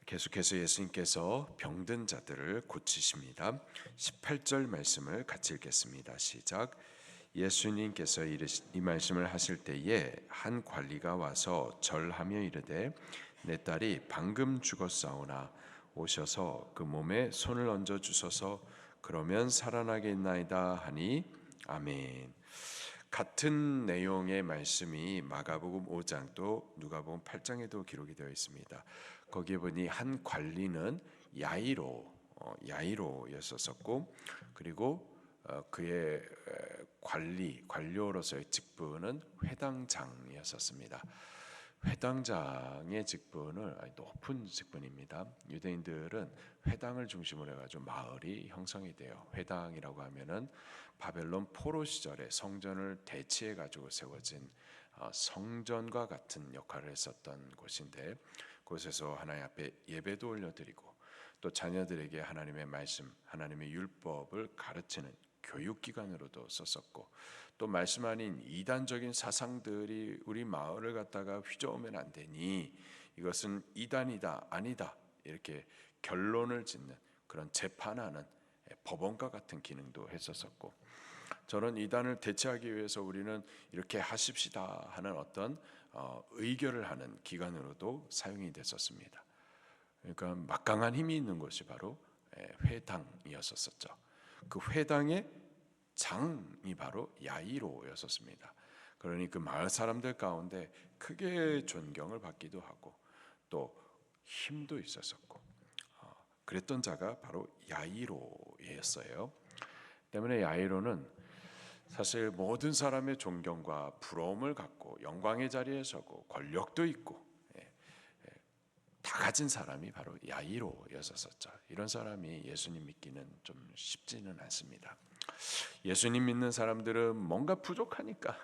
계속해서 예수님께서 병든 자들을 고치십니다. 18절 말씀을 같이 읽겠습니다. 시작. 예수님께서 이 말씀을 하실 때에 한 관리가 와서 절하며 이르되 내 딸이 방금 죽었사오나 오셔서 그 몸에 손을 얹어 주소서 그러면 살아나겠나이다 하니 아멘. 같은 내용의 말씀이 마가복음 5장 또 누가복음 8장에도 기록이 되어 있습니다. 거기에 보니 한 관리는 야이로였었고 그리고 그의 관료로서의 직분은 회당장이었습니다. 회당장의 직분은 높은 직분입니다. 유대인들은 회당을 중심으로 해가지고 마을이 형성이 돼요. 회당이라고 하면은 바벨론 포로 시절에 성전을 대치해 가지고 세워진 성전과 같은 역할을 했었던 곳인데, 그곳에서 하나님 앞에 예배도 올려드리고 또 자녀들에게 하나님의 말씀, 하나님의 율법을 가르치는 교육기관으로도 썼었고, 또 말씀 아닌 이단적인 사상들이 우리 마을을 갖다가 휘저으면 안 되니 이것은 이단이다 아니다 이렇게 결론을 짓는 그런 재판하는 법원과 같은 기능도 했었었고, 저는 이단을 대체하기 위해서 우리는 이렇게 하십시다 하는 어떤 의결을 하는 기관으로도 사용이 됐었습니다. 그러니까 막강한 힘이 있는 것이 바로 회당이었었죠. 그 회당의 장이 바로 야이로였었습니다. 그러니 그 마을 사람들 가운데 크게 존경을 받기도 하고 또 힘도 있었었고, 그랬던 자가 바로 야이로였어요. 때문에 야이로는 사실 모든 사람의 존경과 부러움을 갖고 영광의 자리에 서고 권력도 있고 다 가진 사람이 바로 야이로였었죠. 이런 사람이 예수님 믿기는 좀 쉽지는 않습니다. 예수님 믿는 사람들은 뭔가 부족하니까,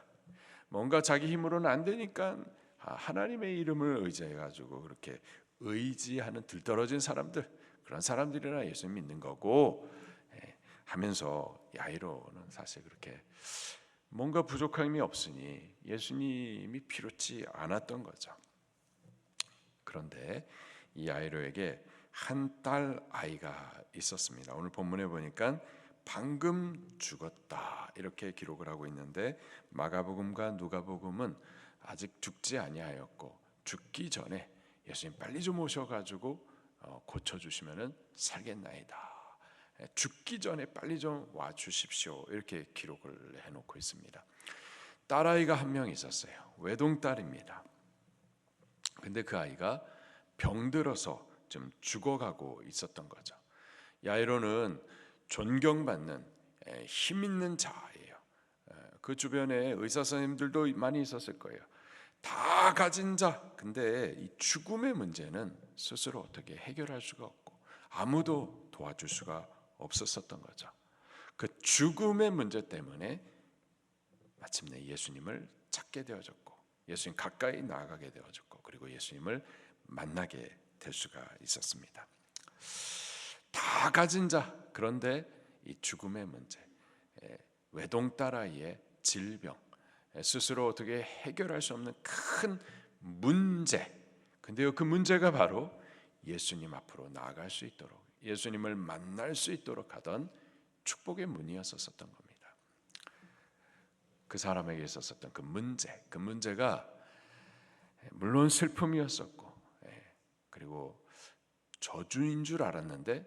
뭔가 자기 힘으로는 안 되니까 하나님의 이름을 의지해 가지고 그렇게 의지하는 들떨어진 사람들, 그런 사람들이라 예수님 믿는 거고 하면서 야이로는 사실 그렇게 뭔가 부족함이 없으니 예수님이 필요치 않았던 거죠. 그런데 이 야이로에게 한 딸 아이가 있었습니다. 오늘 본문에 보니까 방금 죽었다 이렇게 기록을 하고 있는데, 마가복음과 누가복음은 아직 죽지 아니하였고 죽기 전에 예수님 빨리 좀 오셔가지고 고쳐주시면은 살겠나이다, 죽기 전에 빨리 좀 와 주십시오 이렇게 기록을 해놓고 있습니다. 딸아이가 한 명 있었어요. 외동딸입니다. 근데 그 아이가 병들어서 좀 죽어가고 있었던 거죠. 야이로는 존경받는 힘 있는 자예요. 그 주변에 의사 선생님들도 많이 있었을 거예요. 다 가진 자. 근데 이 죽음의 문제는 스스로 어떻게 해결할 수가 없고 아무도 도와줄 수가 없었던 거죠. 그 죽음의 문제 때문에 마침내 예수님을 찾게 되어졌고 예수님 가까이 나아가게 되어졌고 그리고 예수님을 만나게 될 수가 있었습니다. 다 가진 자, 그런데 이 죽음의 문제, 외동딸아이의 질병, 스스로 어떻게 해결할 수 없는 큰 문제. 근데요, 그 문제가 바로 예수님 앞으로 나아갈 수 있도록, 예수님을 만날 수 있도록 하던 축복의 문이었었던 겁니다. 그 사람에게 있었던 그 문제가 물론 슬픔이었었고 그리고 저주인 줄 알았는데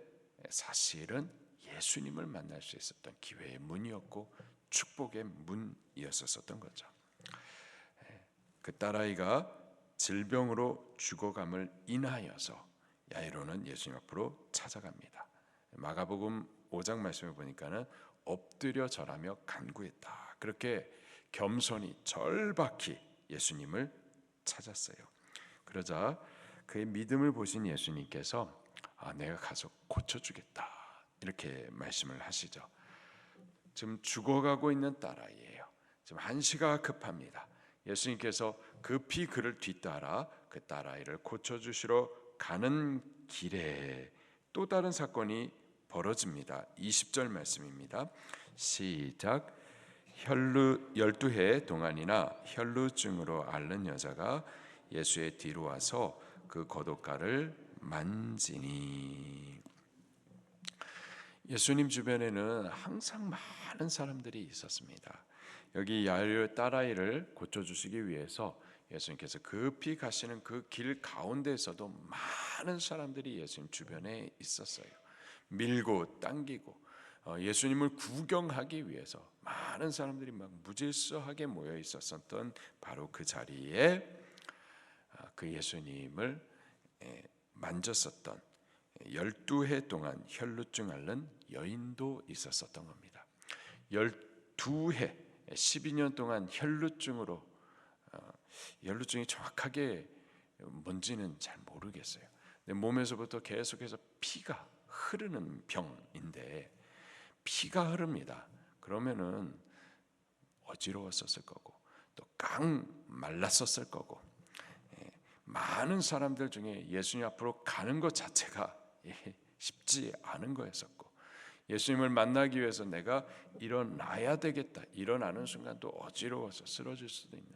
사실은 예수님을 만날 수 있었던 기회의 문이었고 축복의 문이었었던 거죠. 그 딸아이가 질병으로 죽어감을 인하여서 야이로는 예수님 앞으로 찾아갑니다. 마가복음 5장 말씀을 보니까는 엎드려 절하며 간구했다. 그렇게 겸손히 절박히 예수님을 찾았어요. 그러자 그의 믿음을 보신 예수님께서 내가 가서 고쳐주겠다 이렇게 말씀을 하시죠. 지금 죽어가고 있는 딸아이예요. 지금 한시가 급합니다. 예수님께서 급히 그를 뒤따라 그 딸아이를 고쳐주시러 가는 길에 또 다른 사건이 벌어집니다. 20절 말씀입니다. 시작. 12해 동안이나 혈루증으로 앓는 여자가 예수의 뒤로 와서 그 고독가를 만지니. 예수님 주변에는 항상 많은 사람들이 있었습니다. 여기 야이로의 딸아이를 고쳐주시기 위해서 예수님께서 급히 가시는 그 길 가운데에서도 많은 사람들이 예수님 주변에 있었어요. 밀고 당기고 예수님을 구경하기 위해서 많은 사람들이 막 무질서하게 모여 있었던 바로 그 자리에 그 예수님을 만졌었던 12해 동안 혈루증 앓는 여인도 있었었던 겁니다. 12해 12년 동안 혈루증이 정확하게 뭔지는 잘 모르겠어요. 몸에서부터 계속해서 피가 흐르는 병인데 피가 흐릅니다. 그러면은 어지러웠었을 거고 또 깡 말랐었을 거고 많은 사람들 중에 예수님 앞으로 가는 것 자체가 쉽지 않은 거였었고 예수님을 만나기 위해서 내가 일어나야 되겠다 일어나는 순간 또 어지러워서 쓰러질 수도 있는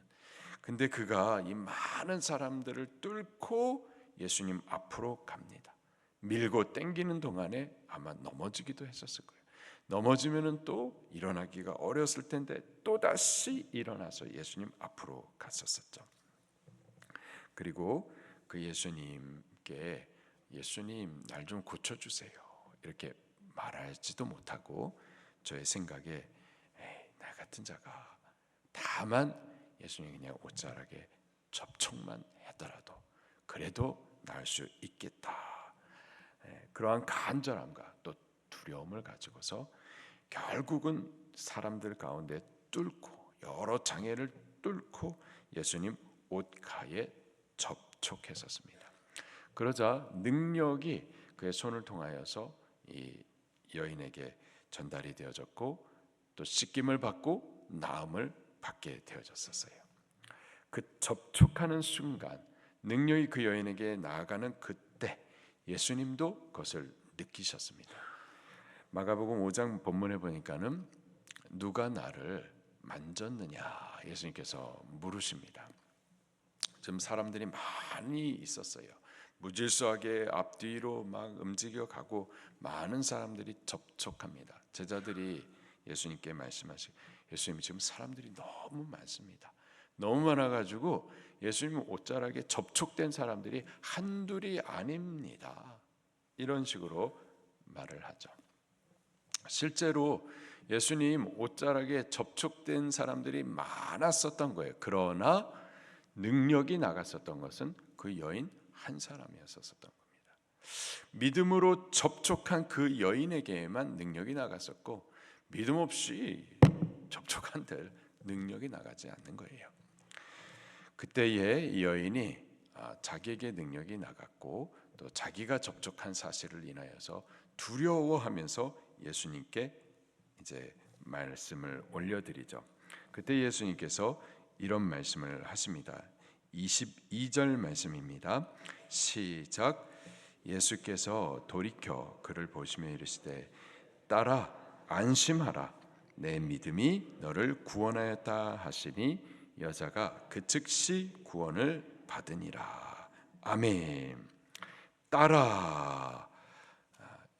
근데 그가 이 많은 사람들을 뚫고 예수님 앞으로 갑니다. 밀고 당기는 동안에 아마 넘어지기도 했었을 거예요. 넘어지면은 또 일어나기가 어려웠을 텐데 또 다시 일어나서 예수님 앞으로 갔었었죠. 그리고 그 예수님께 예수님 날 좀 고쳐주세요 이렇게 말하지도 못하고 저의 생각에 나 같은 자가 다만 예수님이 그냥 옷자락에 접촉만 하더라도 그래도 나을 수 있겠다. 그러한 간절함과 또 두려움을 가지고서 결국은 사람들 가운데 뚫고 여러 장애를 뚫고 예수님 옷가에 접촉했었습니다. 그러자 능력이 그의 손을 통하여서 이 여인에게 전달이 되어졌고 또 씻김을 받고 나음을 받게 되어졌었어요. 그 접촉하는 순간 능력이 그 여인에게 나아가는 그때 예수님도 그것을 느끼셨습니다. 마가복음 5장 본문에 보니까는 누가 나를 만졌느냐 예수님께서 물으십니다. 지금 사람들이 많이 있었어요. 무질서하게 앞뒤로 막 움직여가고 많은 사람들이 접촉합니다. 제자들이 예수님께 말씀하시고 예수님 지금 사람들이 너무 많습니다. 너무 많아가지고 예수님 옷자락에 접촉된 사람들이 한둘이 아닙니다. 이런 식으로 말을 하죠. 실제로 예수님 옷자락에 접촉된 사람들이 많았었던 거예요. 그러나 능력이 나갔었던 것은 그 여인 한 사람이었었던 겁니다. 믿음으로 접촉한 그 여인에게만 능력이 나갔었고 믿음 없이 접촉한들 능력이 나가지 않는 거예요. 그때에 이 여인이 자기에게 능력이 나갔고 또 자기가 접촉한 사실을 인하여서 두려워하면서 예수님께 이제 말씀을 올려드리죠. 그때 예수님께서 이런 말씀을 하십니다. 22절 말씀입니다. 시작. 예수께서 돌이켜 그를 보시며 이르시되 딸아 안심하라 내 믿음이 너를 구원하였다 하시니 여자가 그 즉시 구원을 받으니라. 아멘. 딸아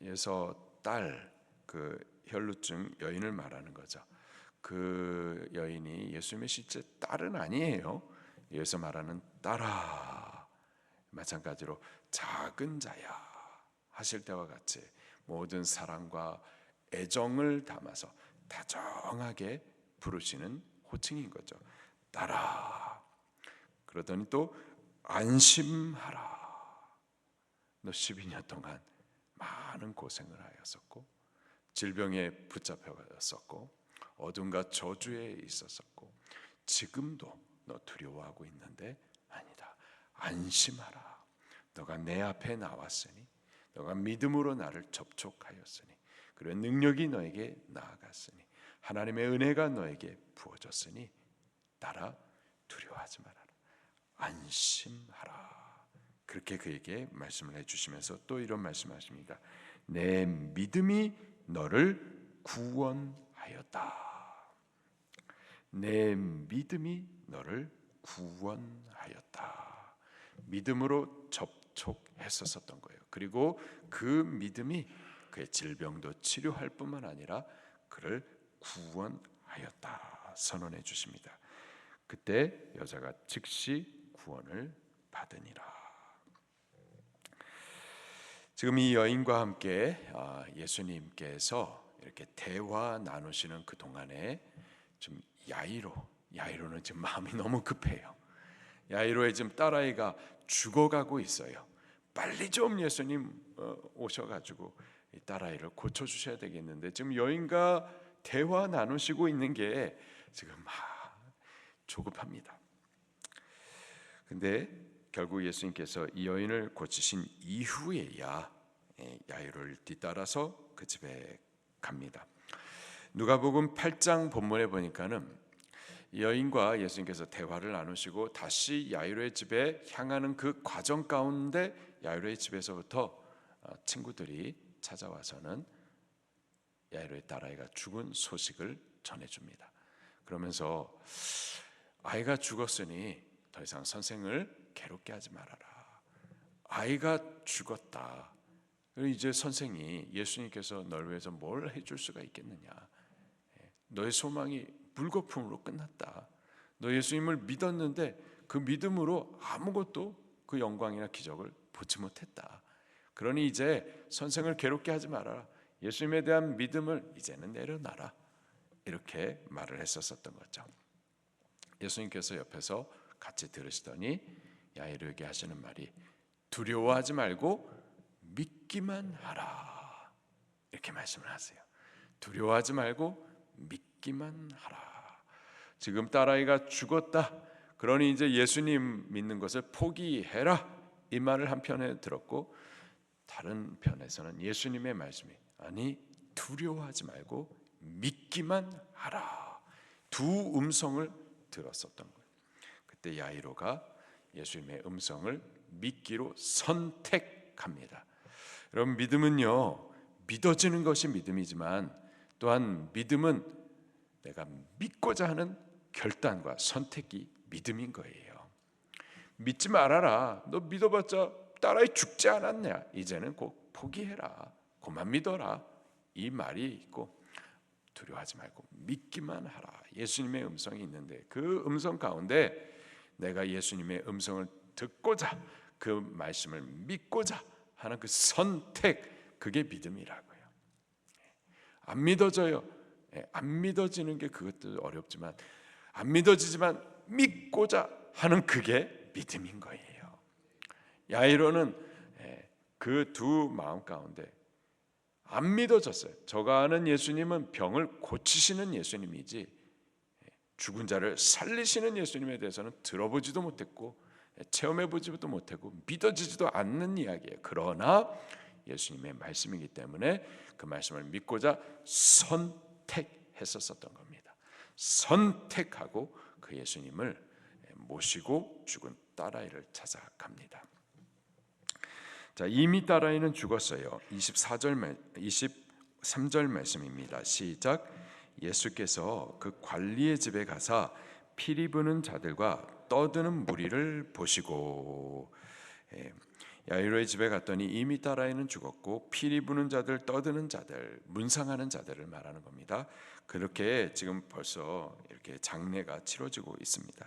에서 딸 그 혈루증 여인을 말하는 거죠. 그 여인이 예수님의 실제 딸은 아니에요. 여기서 말하는 딸아 마찬가지로 작은 자야 하실 때와 같이 모든 사랑과 애정을 담아서 다정하게 부르시는 호칭인 거죠. 딸아. 그러더니 또 안심하라. 너 12년 동안 많은 고생을 하였었고 질병에 붙잡혀갔었고 어둠과 저주에 있었었고 지금도 너 두려워하고 있는데 아니다. 안심하라. 너가 내 앞에 나왔으니 너가 믿음으로 나를 접촉하였으니 그리고 능력이 너에게 나아갔으니 하나님의 은혜가 너에게 부어졌으니 따라 두려워하지 말아라. 안심하라. 그렇게 그에게 말씀을 해주시면서 또 이런 말씀하십니다. 내 믿음이 너를 구원하였다. 내 믿음이 너를 구원하였다. 믿음으로 접촉했었던 거예요. 그리고 그 믿음이 그의 질병도 치료할 뿐만 아니라 그를 구원하였다 선언해 주십니다. 그때 여자가 즉시 구원을 받으니라. 지금 이 여인과 함께 예수님께서 이렇게 대화 나누시는 그 동안에 좀 야이로는 지금 마음이 너무 급해요. 야이로의 지금 딸아이가 죽어가고 있어요. 빨리 좀 예수님 오셔가지고 이 딸아이를 고쳐주셔야 되겠는데 지금 여인과 대화 나누시고 있는 게 지금 조급합니다. 근데 결국 예수님께서 이 여인을 고치신 이후에야 야이로를 뒤따라서 그 집에 갑니다. 누가복음 8장 본문에 보니까는 여인과 예수님께서 대화를 나누시고 다시 야이로의 집에 향하는 그 과정 가운데 야이로의 집에서부터 친구들이 찾아와서는 야이로의 딸아이가 죽은 소식을 전해줍니다. 그러면서 아이가 죽었으니 더 이상 선생을 괴롭게 하지 말아라. 아이가 죽었다. 이제 선생이 예수님께서 널 위해서 뭘 해줄 수가 있겠느냐. 너의 소망이 물거품으로 끝났다. 너 예수님을 믿었는데 그 믿음으로 아무것도 그 영광이나 기적을 보지 못했다. 그러니 이제 선생을 괴롭게 하지 말아라. 예수님에 대한 믿음을 이제는 내려놔라. 이렇게 말을 했었던 거죠. 예수님께서 옆에서 같이 들으시더니 야이로에게 하시는 말이 두려워하지 말고 믿기만 하라. 이렇게 말씀을 하세요. 두려워하지 말고 믿기만 하라. 지금 딸아이가 죽었다. 그러니 이제 예수님 믿는 것을 포기해라. 이 말을 한편에 들었고 다른 편에서는 예수님의 말씀이 아니 두려워하지 말고 믿기만 하라. 두 음성을 들었었던 거예요. 그때 야이로가 예수님의 음성을 믿기로 선택합니다. 여러분 믿음은요 믿어지는 것이 믿음이지만 또한 믿음은 내가 믿고자 하는 결단과 선택이 믿음인 거예요. 믿지 말아라. 너 믿어봤자 딸아이 죽지 않았냐. 이제는 꼭 포기해라. 그만 믿어라. 이 말이 있고 두려워하지 말고 믿기만 하라. 예수님의 음성이 있는데 그 음성 가운데 내가 예수님의 음성을 듣고자 그 말씀을 믿고자 하는 그 선택 그게 믿음이라고요. 안 믿어져요. 안 믿어지는 게 그것도 어렵지만 안 믿어지지만 믿고자 하는 그게 믿음인 거예요. 야이로는 그 두 마음 가운데 안 믿어졌어요. 저가 아는 예수님은 병을 고치시는 예수님이지 죽은 자를 살리시는 예수님에 대해서는 들어보지도 못했고 체험해보지도 못하고 믿어지지도 않는 이야기예요. 그러나 예수님의 말씀이기 때문에 그 말씀을 믿고자 선택했었던 겁니다. 선택하고 그 예수님을 모시고 죽은 딸아이를 찾아갑니다. 자, 이미 딸아이는 죽었어요. 23절 말씀입니다. 시작. 예수께서 그 관리의 집에 가사 피리 부는 자들과 떠드는 무리를 보시고 야이로의 집에 갔더니 이미 딸아이는 죽었고 피리 부는 자들, 떠드는 자들, 문상하는 자들을 말하는 겁니다. 그렇게 지금 벌써 이렇게 장례가 치러지고 있습니다.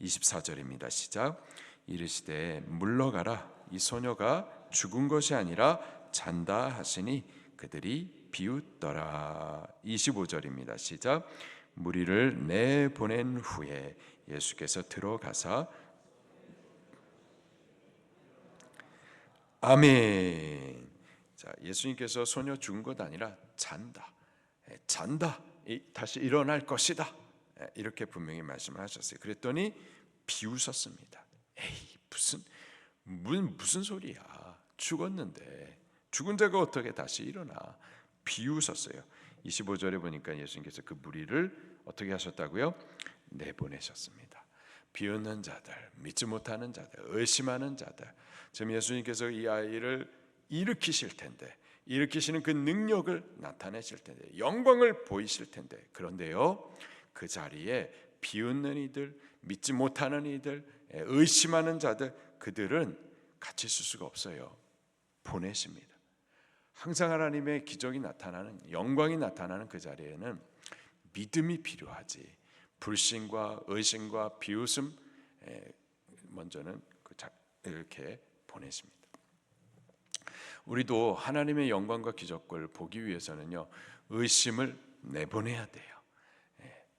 24절입니다. 시작. 이르시되 물러가라. 이 소녀가 죽은 것이 아니라 잔다 하시니 그들이 비웃더라. 25절입니다. 시작. 무리를 내보낸 후에 예수께서 들어가사 아멘. 자, 예수님께서 소녀 죽은 것 아니라 잔다. 다시 일어날 것이다. 이렇게 분명히 말씀을 하셨어요. 그랬더니 비웃었습니다. 에이 무슨 소리야. 죽었는데 죽은 자가 어떻게 다시 일어나. 비웃었어요. 25절에 보니까 예수님께서 그 무리를 어떻게 하셨다고요? 내보내셨습니다. 비웃는 자들, 믿지 못하는 자들, 의심하는 자들. 지금 예수님께서 이 아이를 일으키실 텐데 일으키시는 그 능력을 나타내실 텐데 영광을 보이실 텐데 그런데요 그 자리에 비웃는 이들, 믿지 못하는 이들, 의심하는 자들 그들은 같이 있을 수가 없어요. 보내십니다. 항상 하나님의 기적이 나타나는, 영광이 나타나는 그 자리에는 믿음이 필요하지, 불신과 의심과 비웃음 먼저는 이렇게 보내십니다. 우리도 하나님의 영광과 기적을 보기 위해서는요, 의심을 내보내야 돼요.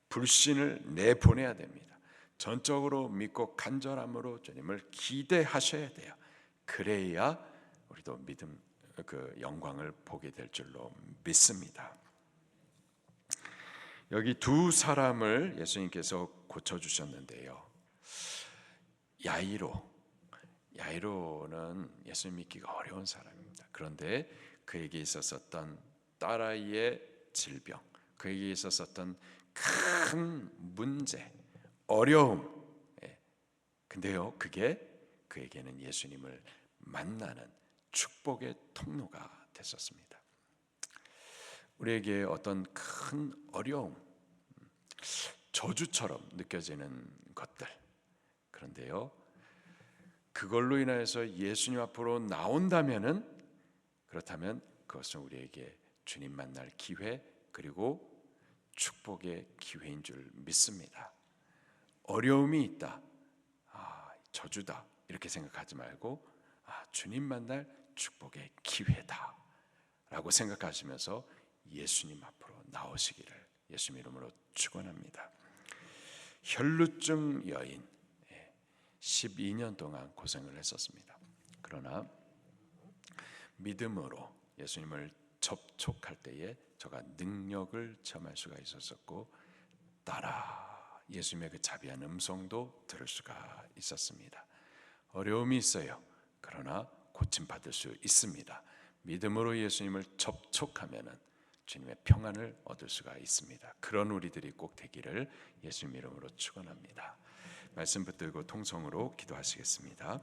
불신을 내보내야 됩니다. 전적으로 믿고 간절함으로 주님을 기대하셔야 돼요. 그래야 우리도 믿음, 그 영광을 보게 될 줄로 믿습니다. 여기 두 사람을 예수님께서 고쳐주셨는데요. 야이로는 예수님 믿기가 어려운 사람입니다. 그런데 그에게 있었던 딸아이의 질병, 그에게 있었던 큰 문제, 어려움, 근데요, 그게 그에게는 예수님을 만나는 축복의 통로가 됐었습니다. 우리에게 어떤 큰 어려움, 저주처럼 느껴지는 것들, 그런데요, 그걸로 인하여서 예수님 앞으로 나온다면은, 그렇다면 그것은 우리에게 주님 만날 기회, 그리고 축복의 기회인 줄 믿습니다. 어려움이 있다, 저주다, 이렇게 생각하지 말고 주님 만날 축복의 기회다 라고 생각하시면서 예수님 앞으로 나오시기를 예수님 이름으로 축원합니다. 혈루증 여인, 12년 동안 고생을 했었습니다. 그러나 믿음으로 예수님을 접촉할 때에 저가 능력을 체험할 수가 있었었고, 따라 예수님의 그 자비한 음성도 들을 수가 있었습니다. 어려움이 있어요. 그러나 고침받을 수 있습니다. 믿음으로 예수님을 접촉하면은 주님의 평안을 얻을 수가 있습니다. 그런 우리들이 꼭 되기를 예수님 이름으로 축원합니다. 말씀 붙들고 통성으로 기도하시겠습니다.